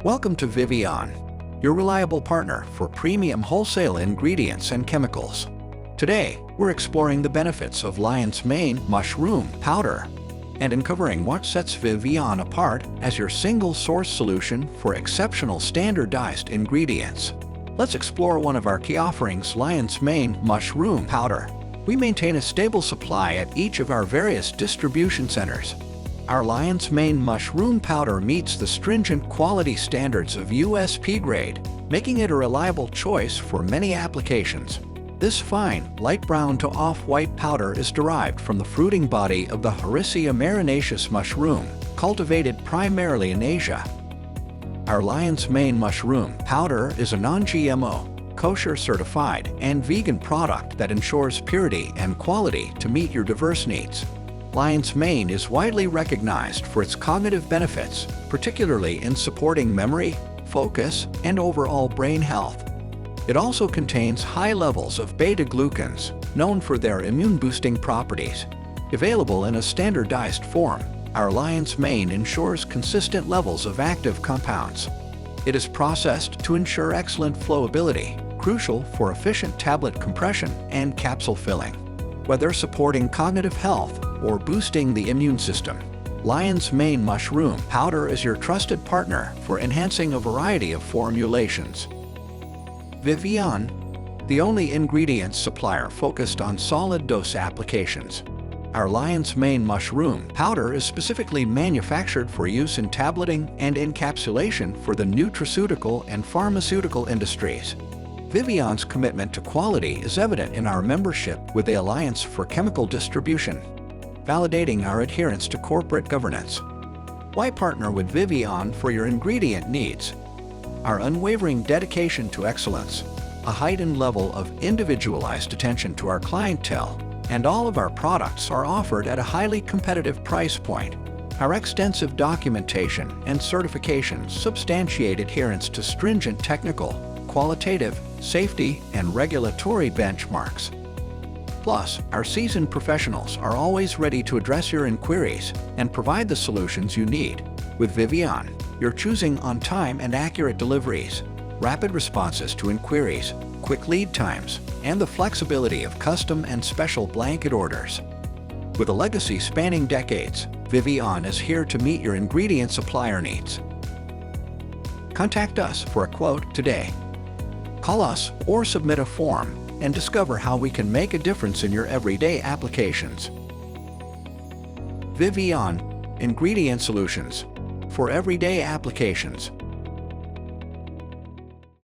Welcome to Vivion, your reliable partner for premium wholesale ingredients and chemicals. Today, we're exploring the benefits of lion's mane mushroom powder and uncovering what sets Vivion apart as your single-source solution for exceptional standardized ingredients. Let's explore one of our key offerings, lion's mane mushroom powder. We maintain a stable supply at each of our various distribution centers. Our lion's mane mushroom powder meets the stringent quality standards of USP grade, making it a reliable choice for many applications. This fine, light brown to off-white powder is derived from the fruiting body of the Harrisia marinaceous mushroom, cultivated primarily in Asia. Our lion's mane mushroom powder is a non-GMO, kosher certified, and vegan product that ensures purity and quality to meet your diverse needs. Lion's mane is widely recognized for its cognitive benefits, particularly in supporting memory, focus, and overall brain health. It also contains high levels of beta-glucans, known for their immune-boosting properties. Available in a standardized form, our lion's mane ensures consistent levels of active compounds. It is processed to ensure excellent flowability, crucial for efficient tablet compression and capsule filling. Whether supporting cognitive health or boosting the immune system, lion's mane mushroom powder is your trusted partner for enhancing a variety of formulations. Vivion, the only ingredients supplier focused on solid dose applications. Our lion's mane mushroom powder is specifically manufactured for use in tableting and encapsulation for the nutraceutical and pharmaceutical industries. Vivion's commitment to quality is evident in our membership with the Alliance for Chemical Distribution, validating our adherence to corporate governance. Why partner with Vivion for your ingredient needs? Our unwavering dedication to excellence, a heightened level of individualized attention to our clientele, and all of our products are offered at a highly competitive price point. Our extensive documentation and certifications substantiate adherence to stringent technical, qualitative, safety, and regulatory benchmarks. Plus, our seasoned professionals are always ready to address your inquiries and provide the solutions you need. With Vivion, you're choosing on-time and accurate deliveries, rapid responses to inquiries, quick lead times, and the flexibility of custom and special blanket orders. With a legacy spanning decades, Vivion is here to meet your ingredient supplier needs. Contact us for a quote today. Call us or submit a form and discover how we can make a difference in your everyday applications. Vivion, ingredient solutions for everyday applications.